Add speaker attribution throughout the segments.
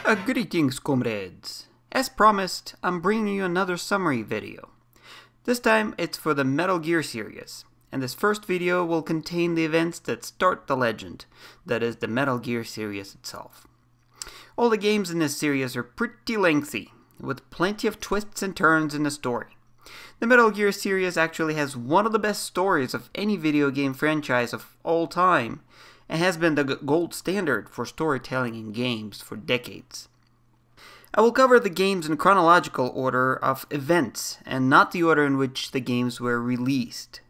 Speaker 1: Greetings, comrades. As promised, I'm bringing you another summary video. This time it's for the Metal Gear series, and this first video will contain the events that start the legend, that is the Metal Gear series itself. All the games in this series are pretty lengthy, with plenty of twists and turns in the story. The Metal Gear series actually has one of the best stories of any video game franchise of all time, and has been the gold standard for storytelling in games for decades. I will cover the games in chronological order of events, and not the order in which the games were released.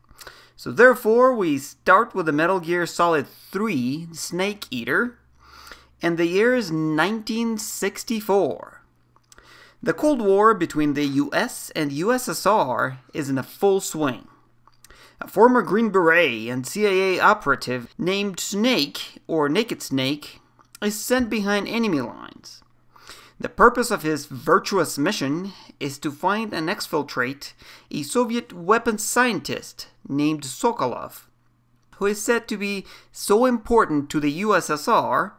Speaker 1: So therefore, we start with the Metal Gear Solid 3 Snake Eater, and the year is 1964. The Cold War between the US and USSR is in a full swing. A former Green Beret and CIA operative named Snake, or Naked Snake, is sent behind enemy lines. The purpose of his virtuous mission is to find and exfiltrate a Soviet weapons scientist named Sokolov, who is said to be so important to the USSR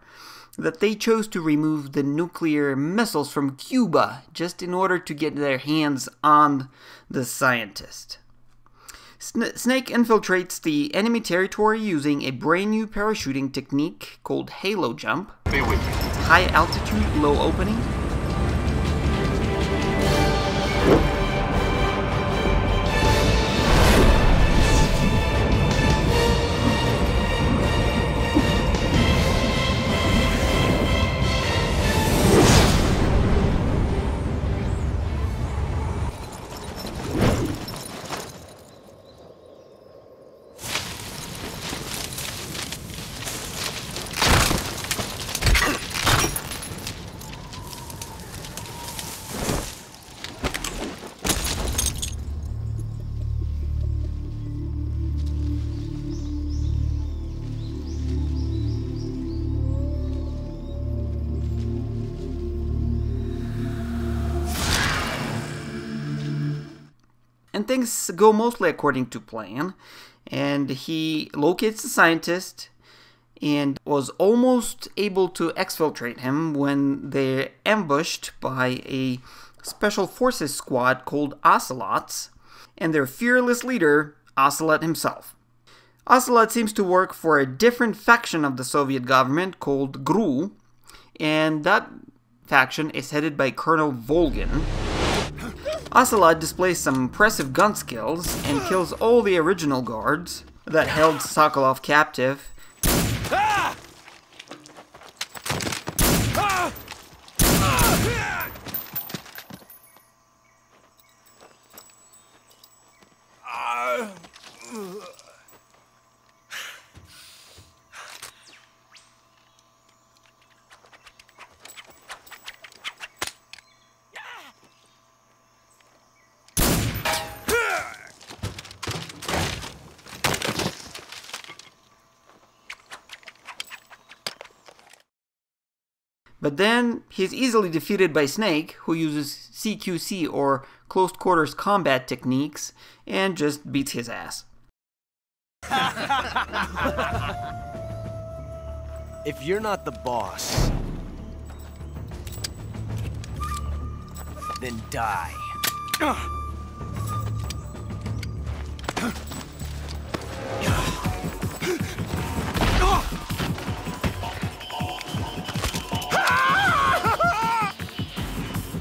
Speaker 1: that they chose to remove the nuclear missiles from Cuba just in order to get their hands on the scientist. Snake infiltrates the enemy territory using a brand new parachuting technique called Halo Jump. High altitude, low opening. And things go mostly according to plan, and he locates the scientist and was almost able to exfiltrate him when they're ambushed by a special forces squad called Ocelots and their fearless leader, Ocelot himself. Ocelot seems to work for a different faction of the Soviet government called GRU, and that faction is headed by Colonel Volgin. Ocelot displays some impressive gun skills and kills all the original guards that held Sokolov captive. But then, he's easily defeated by Snake, who uses CQC or close quarters combat techniques, and just beats his ass.
Speaker 2: If you're not the boss, then die.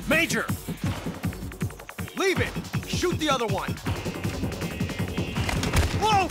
Speaker 2: Major! Leave it! Shoot the other one! Whoa!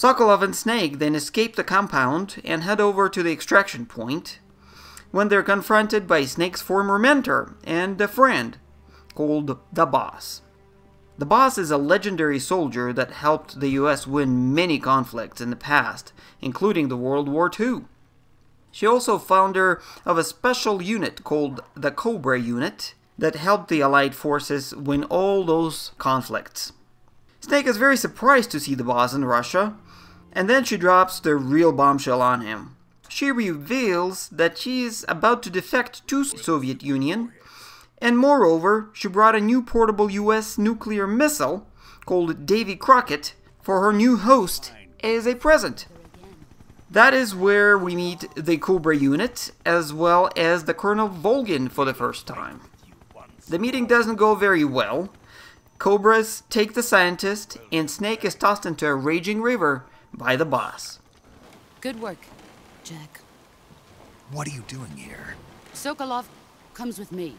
Speaker 1: Sokolov and Snake then escape the compound and head over to the extraction point, when they're confronted by Snake's former mentor and a friend, called the Boss. The Boss is a legendary soldier that helped the US win many conflicts in the past, including the World War II. She also founder of a special unit called the Cobra Unit that helped the Allied forces win all those conflicts. Snake is very surprised to see the Boss in Russia, and then she drops the real bombshell on him. She reveals that she is about to defect to Soviet Union, and moreover, she brought a new portable US nuclear missile called Davy Crockett for her new host as a present. That is where we meet the Cobra unit, as well as the Colonel Volgin for the first time. The meeting doesn't go very well. Cobras take the scientist, and Snake is tossed into a raging river by the Boss.
Speaker 3: Good work, Jack.
Speaker 4: What are you doing here?
Speaker 3: Sokolov comes with me.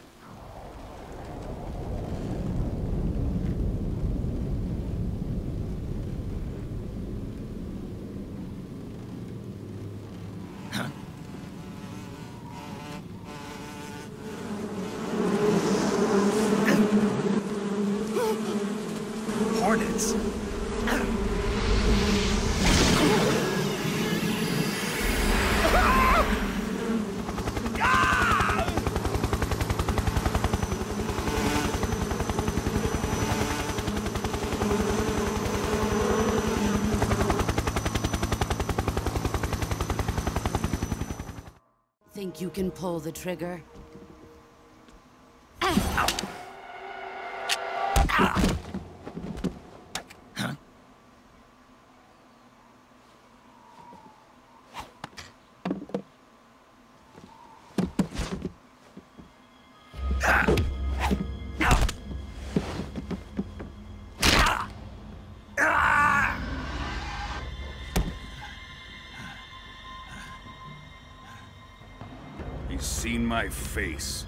Speaker 4: Hornets.
Speaker 3: Think you can pull the trigger?
Speaker 5: He's seen my face.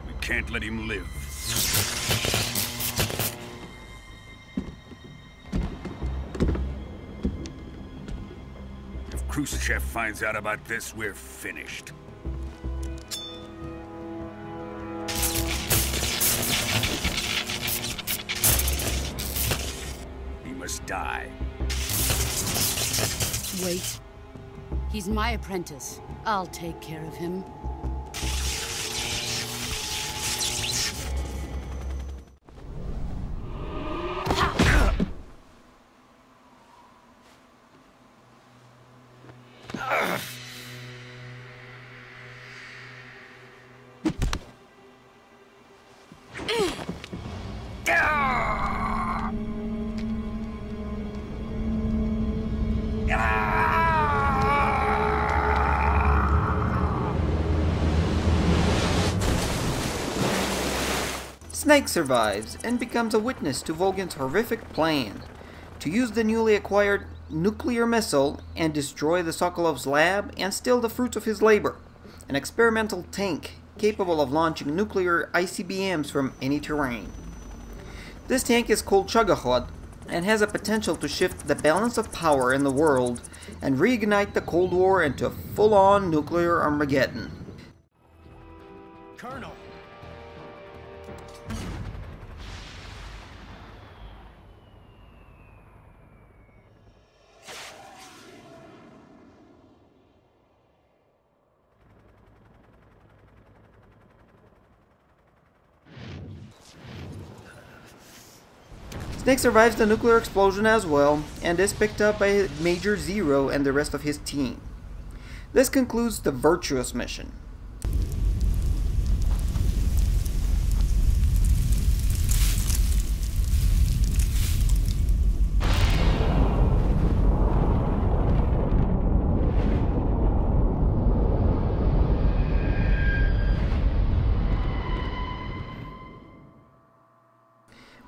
Speaker 5: We can't let him live. If Khrushchev finds out about this, we're finished. He must die.
Speaker 3: Wait. He's my apprentice. I'll take care of him.
Speaker 1: Snake survives and becomes a witness to Volgin's horrific plan to use the newly acquired nuclear missile and destroy the Sokolov's lab and steal the fruits of his labor, an experimental tank capable of launching nuclear ICBMs from any terrain. This tank is called Chagahod and has a potential to shift the balance of power in the world and reignite the Cold War into a full-on nuclear Armageddon.
Speaker 2: Colonel!
Speaker 1: Snake survives the nuclear explosion as well, and is picked up by Major Zero and the rest of his team. This concludes the Virtuous mission.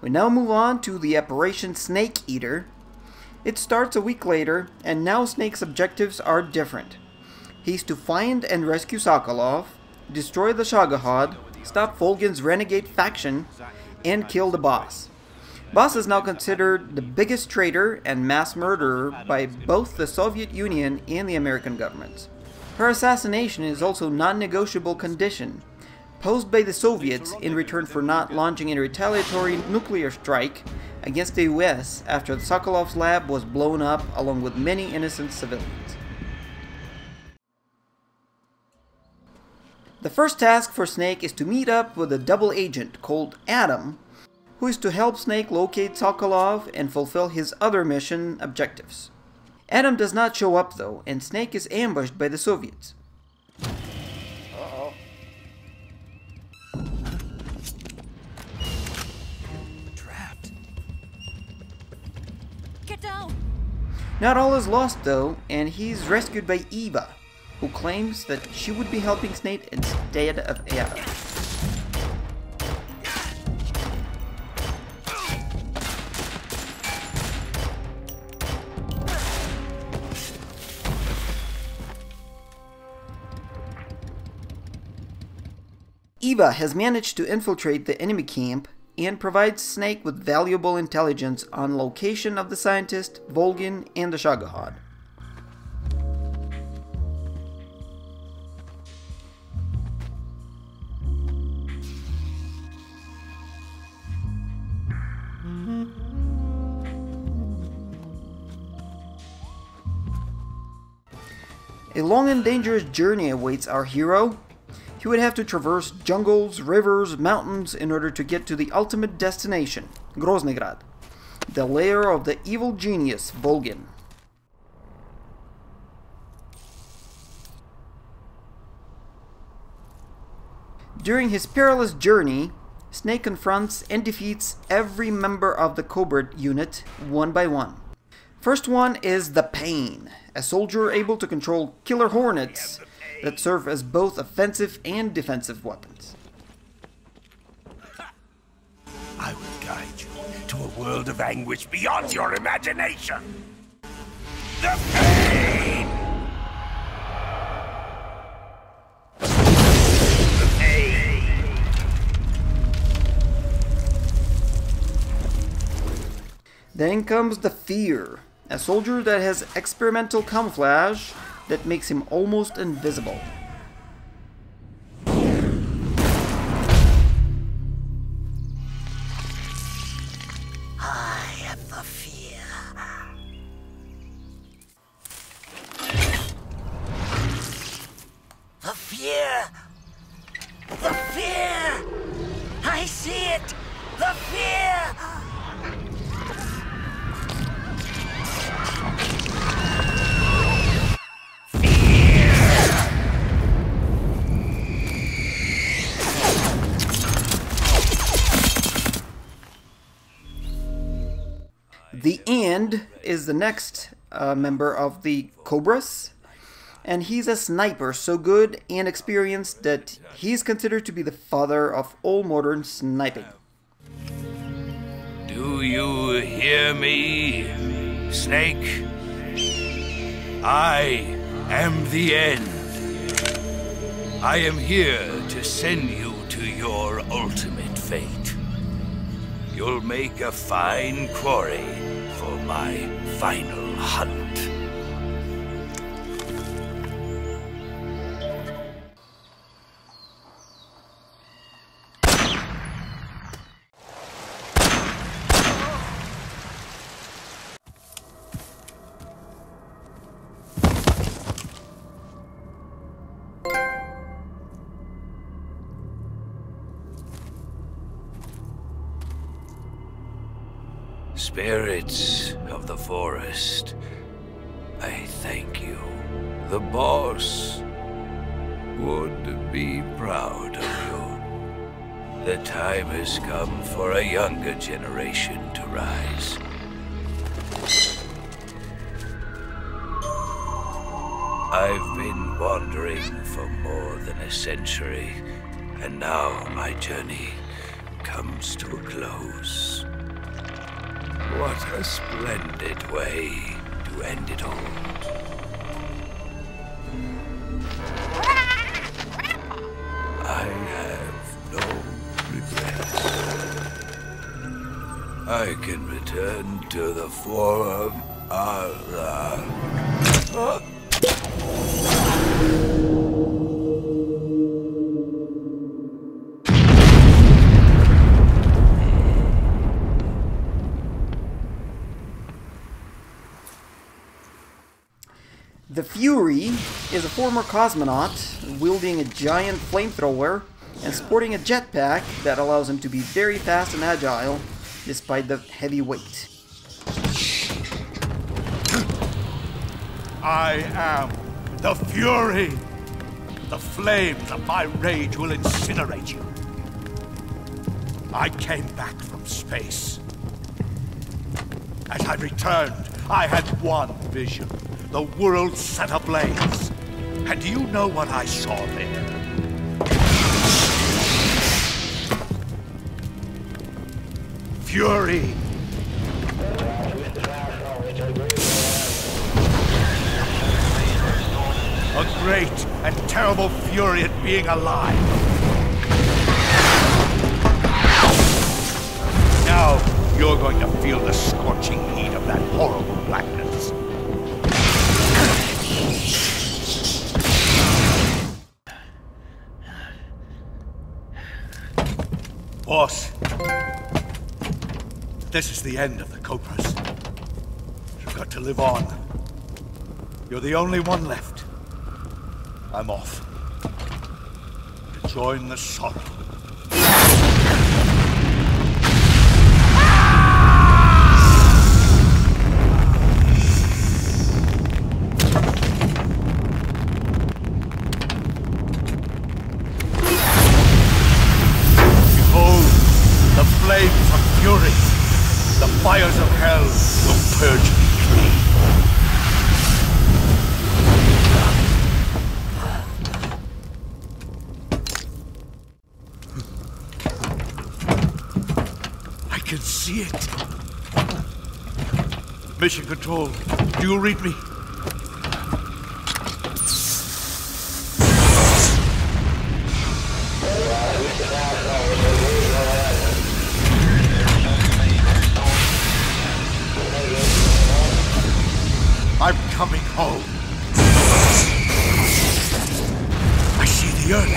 Speaker 1: We now move on to the Operation Snake Eater. It starts a week later, and now Snake's objectives are different. He's to find and rescue Sokolov, destroy the Chagahod, stop Volgin's renegade faction, and kill the Boss. Boss is now considered the biggest traitor and mass murderer by both the Soviet Union and the American governments. Her assassination is also a non-negotiable condition posed by the Soviets in return for not launching a retaliatory nuclear strike against the US after Sokolov's lab was blown up along with many innocent civilians. The first task for Snake is to meet up with a double agent called Adam, who is to help Snake locate Sokolov and fulfill his other mission objectives. Adam does not show up though, and Snake is ambushed by the Soviets.
Speaker 4: Trapped.
Speaker 3: Get down!
Speaker 1: Not all is lost though, and he's rescued by Eva, who claims that she would be helping Snake instead of Adam. Eva has managed to infiltrate the enemy camp and provides Snake with valuable intelligence on location of the scientist, Volgin, and the Shagohod. A long and dangerous journey awaits our hero. He would have to traverse jungles, rivers, mountains in order to get to the ultimate destination, Groznygrad, the lair of the evil genius, Volgin. During his perilous journey, Snake confronts and defeats every member of the Cobra unit one by one. First one is the Pain, a soldier able to control killer hornets that serve as both offensive and defensive weapons.
Speaker 5: I will guide you to a world of anguish beyond your imagination. The pain! The pain!
Speaker 1: Then comes the Fear, a soldier that has experimental camouflage that makes him almost invisible.
Speaker 6: I am the Fear. The Fear! The Fear! I see it! The Fear!
Speaker 1: The And is the next member of the Cobras, and he's a sniper so good and experienced that he's considered to be the father of all modern sniping.
Speaker 5: Do you hear me, Snake? I am the End. I am here to send you to your ultimate fate. You'll make a fine quarry for my final hunt. Spirits of the forest, I thank you. The boss would be proud of you. The time has come for a younger generation to rise. I've been wandering for more than a century, and now my journey comes to a close. What a splendid way to end it all. I have no regrets. I can return to the Forum Allah.
Speaker 1: The Fury is a former cosmonaut wielding a giant flamethrower and sporting a jetpack that allows him to be very fast and agile despite the heavy weight.
Speaker 7: I am the Fury. The flames of my rage will incinerate you. I came back from space. As I returned, I had one vision. The world set ablaze. And do you know what I saw there? Fury. A great and terrible fury at being alive. Now you're going to feel the scorching heat of that horrible blackness. Boss, this is the end of the Cobras. You've got to live on. You're the only one left. I'm off to join the sorrow. Flames of fury, the fires of hell will purge me clean. I can see it. Mission Control, do you read me? I'm coming home. I see the Earth.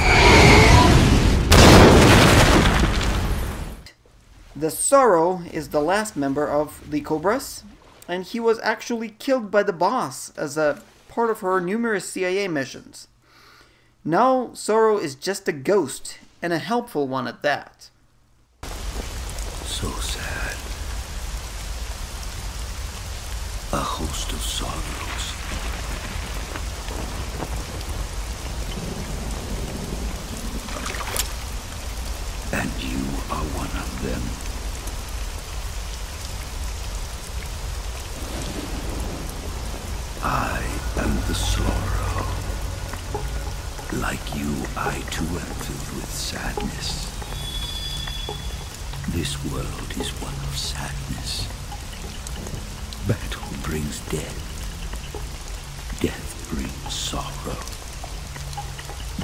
Speaker 1: The Sorrow is the last member of the Cobras, and he was actually killed by the boss as a part of her numerous CIA missions. Now, Sorrow is just a ghost, and a helpful one at that.
Speaker 5: So sad. A host of sorrows. And you are one of them. I am the sorrow. Like you, I too am filled with sadness. This world is one of sadness. Battle brings death. Death brings sorrow.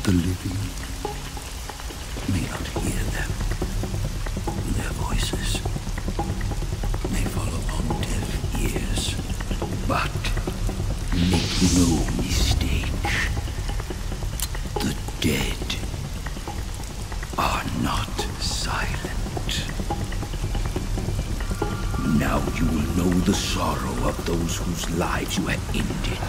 Speaker 5: The living may not hear them. Their voices may fall upon deaf ears. But make no mistake. The dead are not silent. Now you will know the sorrow of those whose lives you have ended.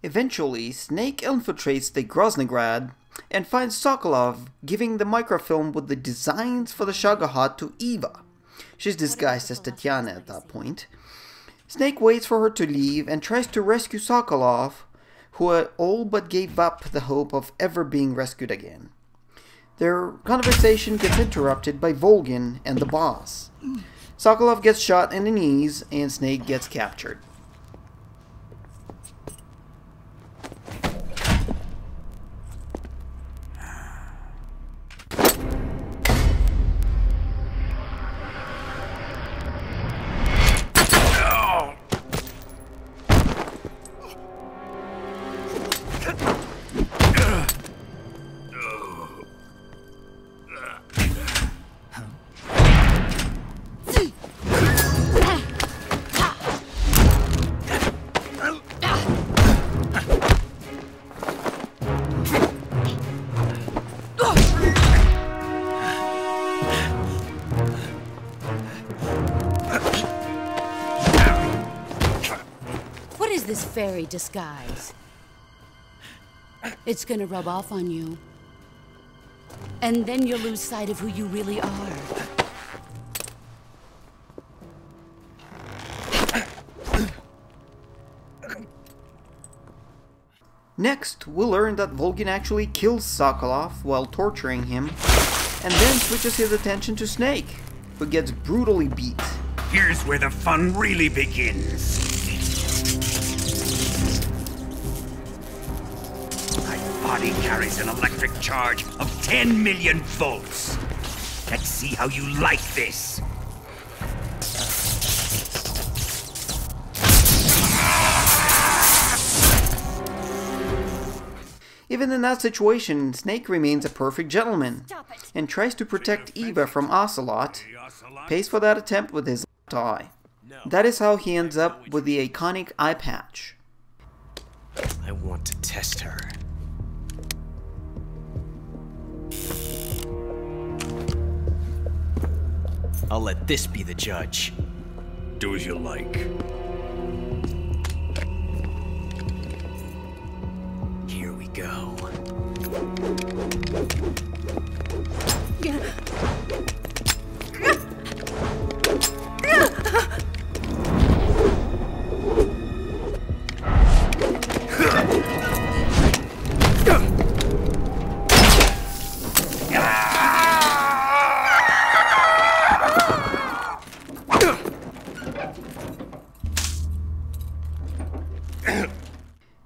Speaker 1: Eventually, Snake infiltrates the Groznygrad and finds Sokolov giving the microfilm with the designs for the Shagohod to Eva. She's disguised as Tatiana at that point. Snake waits for her to leave and tries to rescue Sokolov, who all but gave up the hope of ever being rescued again. Their conversation gets interrupted by Volgin and the boss. Sokolov gets shot in the knees and Snake gets captured.
Speaker 3: this fairy disguise. It's gonna rub off on you. And then you'll lose sight of who you really are.
Speaker 1: Next, we'll learn that Volgin actually kills Sokolov while torturing him, and then switches his attention to Snake, who gets brutally beat.
Speaker 7: Here's where the fun really begins. My body carries an electric charge of 10 million volts. Let's see how you like this.
Speaker 1: Even in that situation, Snake remains a perfect gentleman, and tries to protect Eva from Ocelot, pays for that attempt with his left eye. That is how he ends up with the iconic eye patch.
Speaker 2: I want to test her. I'll let this be the judge.
Speaker 7: Do as you like.
Speaker 2: Here we go.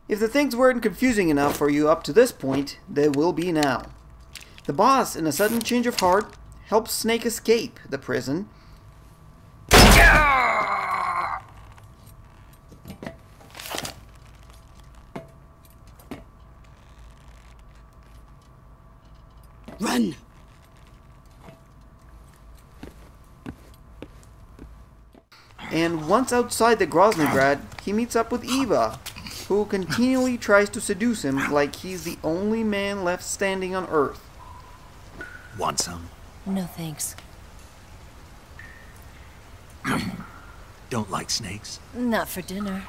Speaker 1: If the things weren't confusing enough for you up to this point, they will be now. The boss, in a sudden change of heart, helps Snake escape the prison.
Speaker 3: Run!
Speaker 1: And once outside the Groznygrad, he meets up with Eva, who continually tries to seduce him like he's the only man left standing on Earth.
Speaker 7: Want some?
Speaker 8: No thanks.
Speaker 7: Don't like snakes?
Speaker 8: Not for dinner.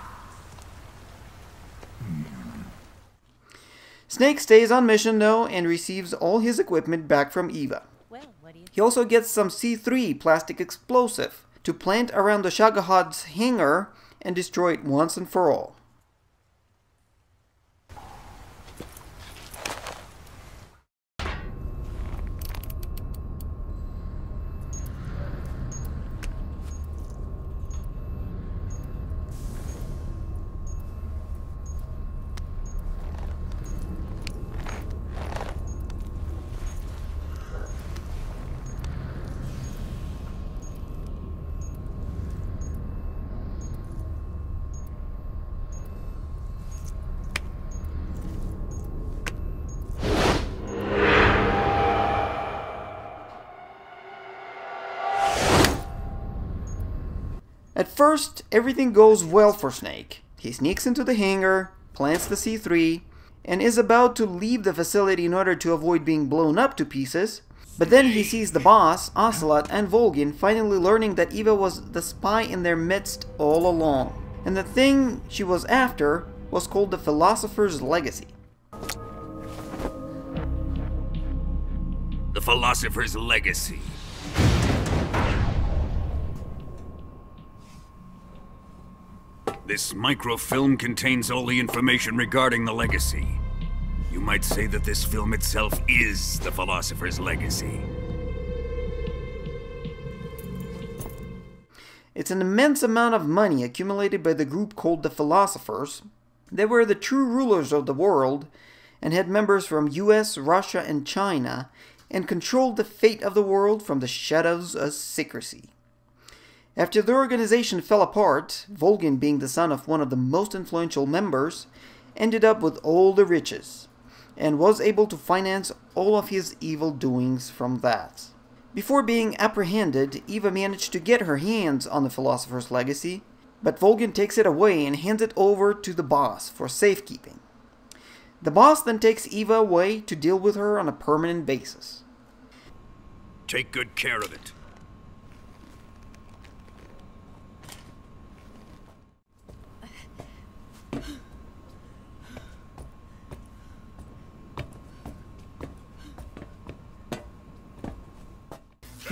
Speaker 1: Snake stays on mission though and receives all his equipment back from Eva.
Speaker 8: Well, what do you...
Speaker 1: He also gets some C3 plastic explosive to plant around the Shagahad's hangar and destroy it once and for all. At first, everything goes well for Snake. He sneaks into the hangar, plants the C3, and is about to leave the facility in order to avoid being blown up to pieces. But then he sees the boss, Ocelot, and Volgin finally learning that Eva was the spy in their midst all along. And the thing she was after was called the Philosopher's Legacy.
Speaker 5: The Philosopher's Legacy. This microfilm contains all the information regarding the legacy. You might say that this film itself is the Philosopher's Legacy.
Speaker 1: It's an immense amount of money accumulated by the group called the Philosophers. They were the true rulers of the world and had members from US, Russia, and China, and controlled the fate of the world from the shadows of secrecy. After the organization fell apart, Volgin, being the son of one of the most influential members, ended up with all the riches, and was able to finance all of his evil doings from that. Before being apprehended, Eva managed to get her hands on the Philosopher's Legacy, but Volgin takes it away and hands it over to the boss for safekeeping. The boss then takes Eva away to deal with her on a permanent basis.
Speaker 5: Take good care of it.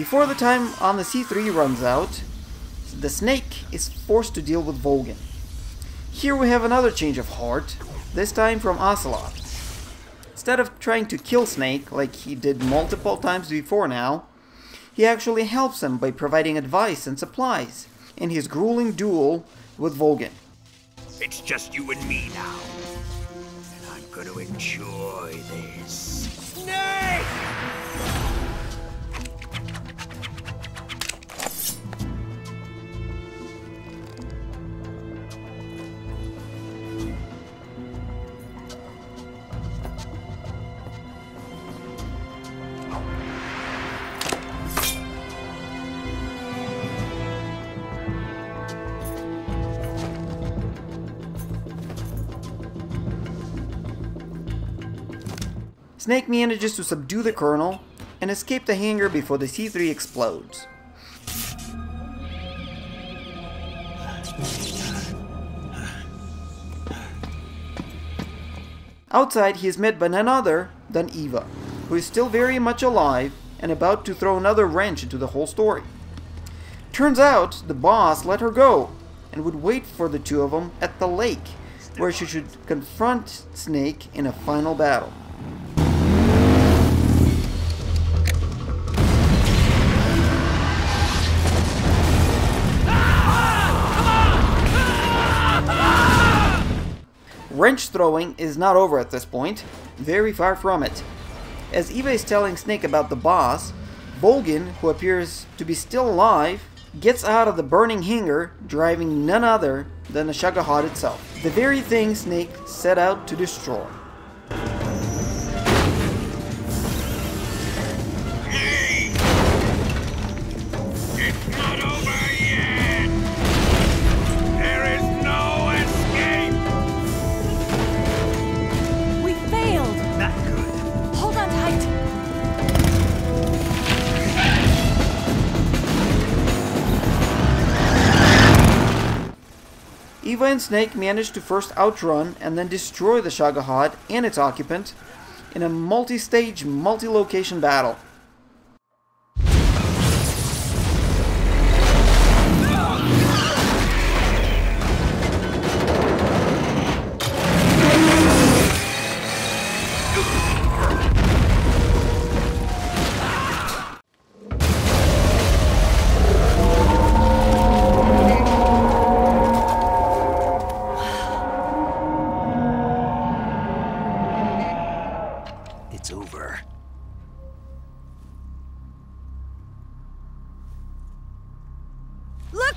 Speaker 1: Before the time on the C3 runs out, the Snake is forced to deal with Volgin. Here we have another change of heart, this time from Ocelot. Instead of trying to kill Snake like he did multiple times before now, he actually helps him by providing advice and supplies in his grueling duel with Volgin.
Speaker 7: It's just you and me now. And I'm gonna enjoy this. Snake!
Speaker 1: Snake manages to subdue the Colonel and escape the hangar before the C3 explodes. Outside, he is met by none other than Eva, who is still very much alive and about to throw another wrench into the whole story. Turns out the boss let her go and would wait for the two of them at the lake, where she should confront Snake in a final battle. Wrench throwing is not over at this point, very far from it. As Eva is telling Snake about the boss, Volgin, who appears to be still alive, gets out of the burning hangar, driving none other than the Shagohod itself, the very thing Snake set out to destroy.
Speaker 7: It's not over yet! There is no escape!
Speaker 8: We failed!
Speaker 7: Not good.
Speaker 8: Hold on tight!
Speaker 1: Eva and Snake manage to first outrun and then destroy the Shagohod and its occupant in a multi-stage, multi-location battle.
Speaker 2: It's over.
Speaker 8: Look!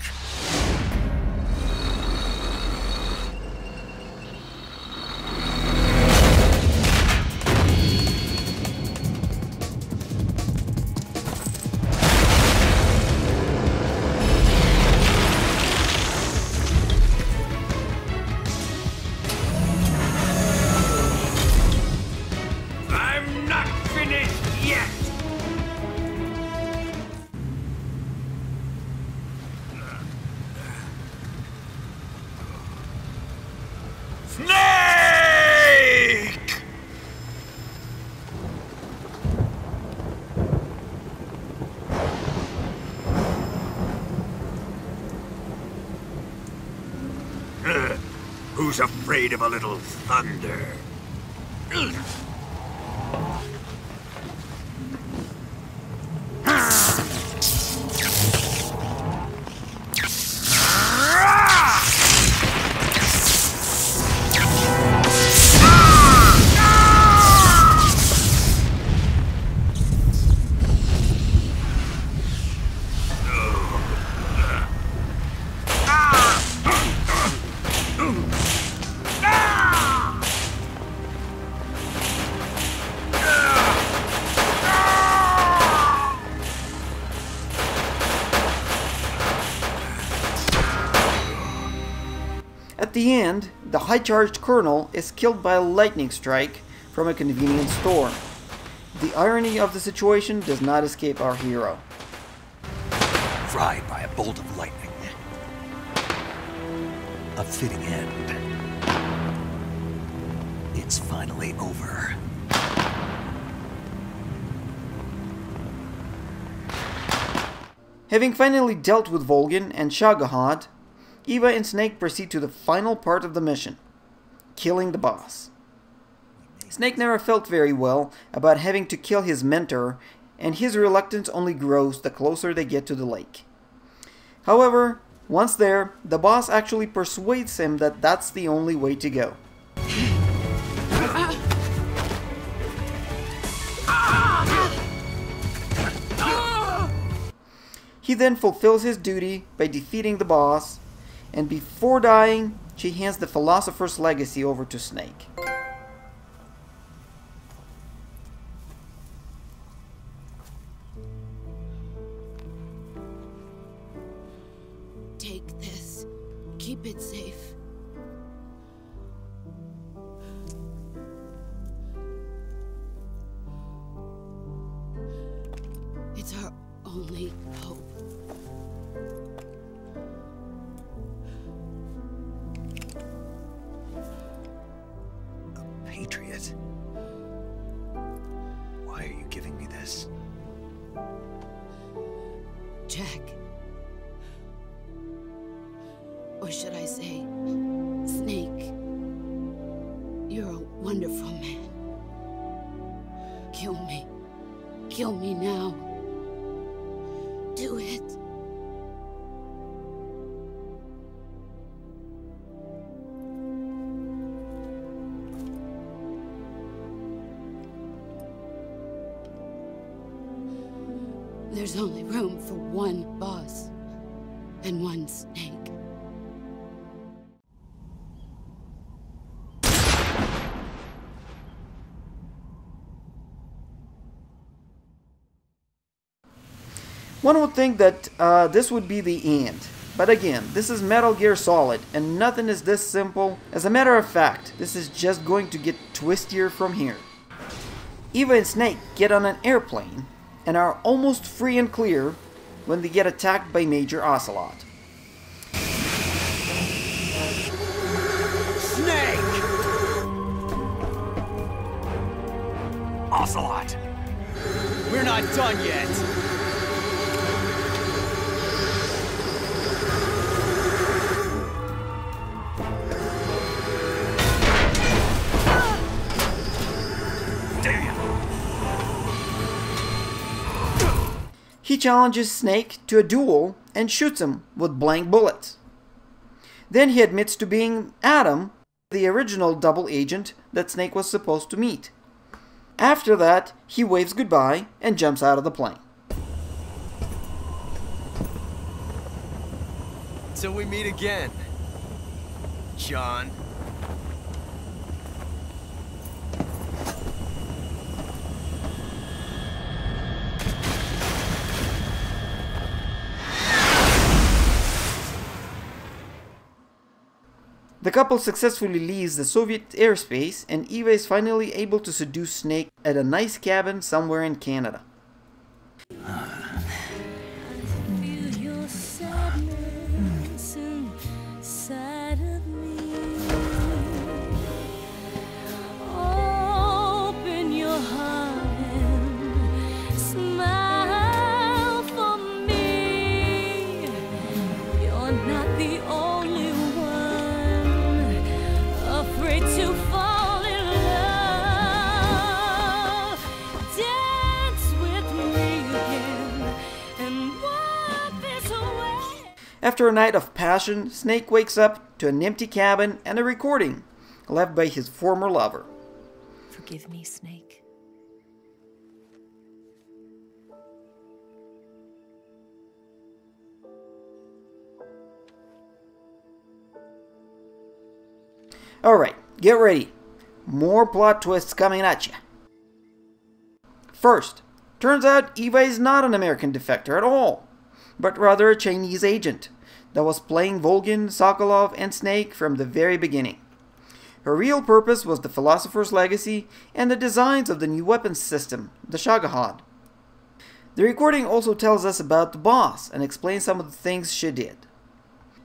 Speaker 7: I'm not finished yet! Snake! Who's afraid of a little thunder?
Speaker 1: At the end, the high-charged Colonel is killed by a lightning strike from a convenience store. The irony of the situation does not escape our hero.
Speaker 4: Fried by a bolt of lightning. A fitting end. It's finally over.
Speaker 1: Having finally dealt with Volgin and Shagohod, Eva and Snake proceed to the final part of the mission, killing the boss. Snake never felt very well about having to kill his mentor, and his reluctance only grows the closer they get to the lake. However, once there, the boss actually persuades him that that's the only way to go. He then fulfills his duty by defeating the boss, and before dying, she hands the Philosopher's Legacy over to Snake.
Speaker 3: Take this. Keep it safe. It's our only hope.
Speaker 4: A patriot? Why are you giving me this?
Speaker 3: Jack. Or should I say, Snake. You're a wonderful man. Kill me. Kill me now. Do it. There's only room for one boss and one Snake.
Speaker 1: One would think that this would be the end. But again, this is Metal Gear Solid, and nothing is this simple. As a matter of fact, this is just going to get twistier from here. Eva and Snake get on an airplane, and are almost free and clear when they get attacked by Major Ocelot.
Speaker 2: Snake! Ocelot! We're not done yet!
Speaker 1: He challenges Snake to a duel and shoots him with blank bullets. Then he admits to being Adam, the original double agent that Snake was supposed to meet. After that, he waves goodbye and jumps out of the plane.
Speaker 2: Till we meet again, John.
Speaker 1: The couple successfully leaves the Soviet airspace, and Eva is finally able to seduce Snake at a nice cabin somewhere in Canada.
Speaker 8: Feel your sadness inside of me. Open your heart and smile for me. You're not the only one afraid to fall in love. Dance with me again and wipe this away.
Speaker 1: After a night of passion, Snake wakes up to an empty cabin and a recording left by his former lover.
Speaker 8: Forgive me, Snake.
Speaker 1: Alright, get ready. More plot twists coming at you. First, turns out Eva is not an American defector at all, but rather a Chinese agent that was playing Volgin, Sokolov, and Snake from the very beginning. Her real purpose was the Philosopher's Legacy and the designs of the new weapons system, the Shagohod. The recording also tells us about the boss and explains some of the things she did.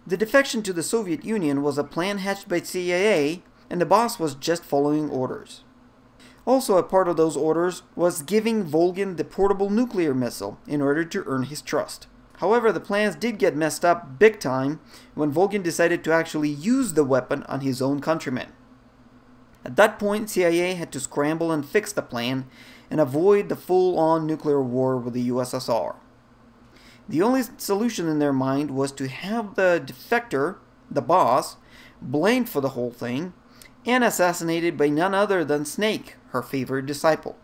Speaker 1: The defection to the Soviet Union was a plan hatched by CIA, and the boss was just following orders. Also a part of those orders was giving Volgin the portable nuclear missile in order to earn his trust. However, the plans did get messed up big time when Volgin decided to actually use the weapon on his own countrymen. At that point, CIA had to scramble and fix the plan and avoid the full-on nuclear war with the USSR. The only solution in their mind was to have the defector, the boss, blamed for the whole thing and assassinated by none other than Snake, her favorite disciple.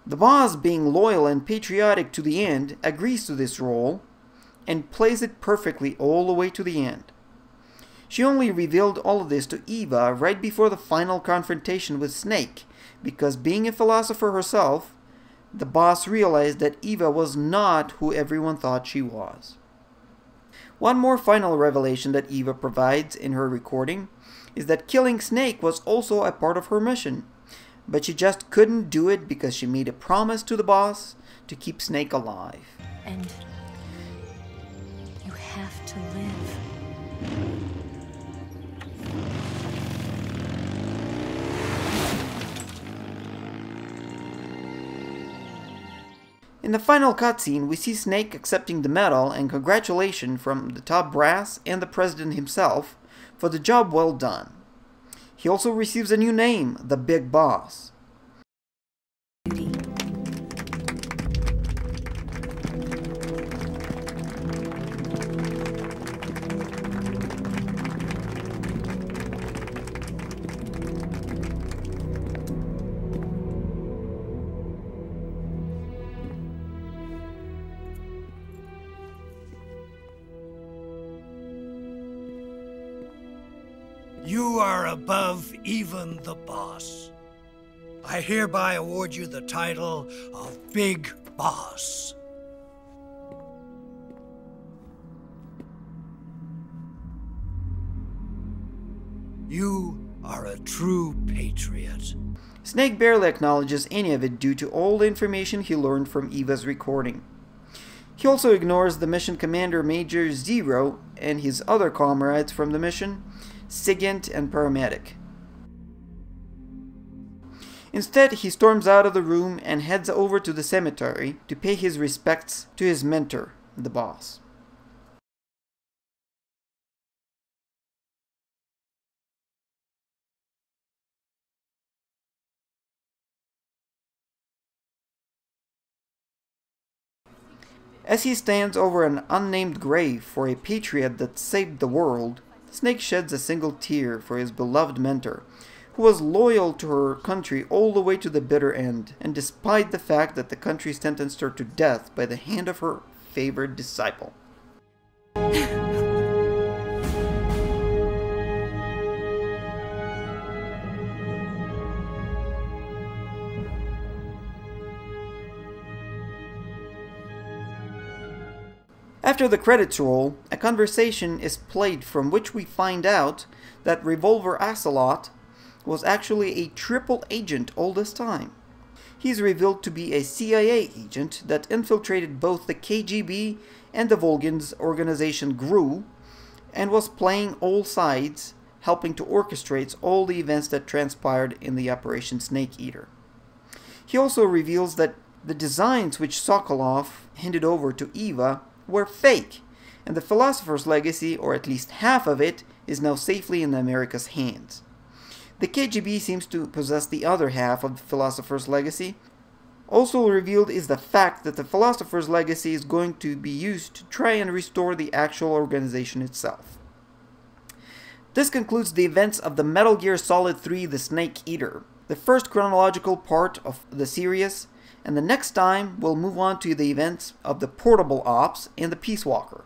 Speaker 1: The boss, being loyal and patriotic to the end, agrees to this role and plays it perfectly all the way to the end. She only revealed all of this to Eva right before the final confrontation with Snake, because being a philosopher herself, the boss realized that Eva was not who everyone thought she was. One more final revelation that Eva provides in her recording is that killing Snake was also a part of her mission, but she just couldn't do it because she made a promise to the boss to keep Snake alive.
Speaker 8: And you have to live.
Speaker 1: In the final cutscene, we see Snake accepting the medal and congratulation from the top brass and the president himself for the job well done. He also receives a new name, the Big Boss.
Speaker 9: You are above even the boss. I hereby award you the title of Big Boss. You are a true patriot.
Speaker 1: Snake barely acknowledges any of it due to all the information he learned from Eva's recording. He also ignores the mission commander Major Zero and his other comrades from the mission, Sigint and Paramedic. Instead, he storms out of the room and heads over to the cemetery to pay his respects to his mentor, the boss. As he stands over an unnamed grave for a patriot that saved the world, Snake sheds a single tear for his beloved mentor, who was loyal to her country all the way to the bitter end, and despite the fact that the country sentenced her to death by the hand of her favored disciple. After the credits roll, a conversation is played from which we find out that Revolver Ocelot was actually a triple agent all this time. He's revealed to be a CIA agent that infiltrated both the KGB and the Volgin's organization GRU, and was playing all sides, helping to orchestrate all the events that transpired in the Operation Snake Eater. He also reveals that the designs which Sokolov handed over to Eva were fake, and the Philosopher's Legacy, or at least half of it, is now safely in America's hands. The KGB seems to possess the other half of the Philosopher's Legacy. Also revealed is the fact that the Philosopher's Legacy is going to be used to try and restore the actual organization itself. This concludes the events of the Metal Gear Solid 3 The Snake Eater, the first chronological part of the series, and the next time we'll move on to the events of the Portable Ops and the Peace Walker.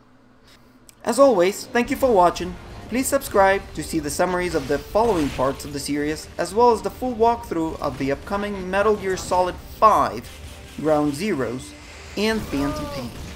Speaker 1: As always, thank you for watching. Please subscribe to see the summaries of the following parts of the series, as well as the full walkthrough of the upcoming Metal Gear Solid 5, Ground Zeroes, and Phantom Pain.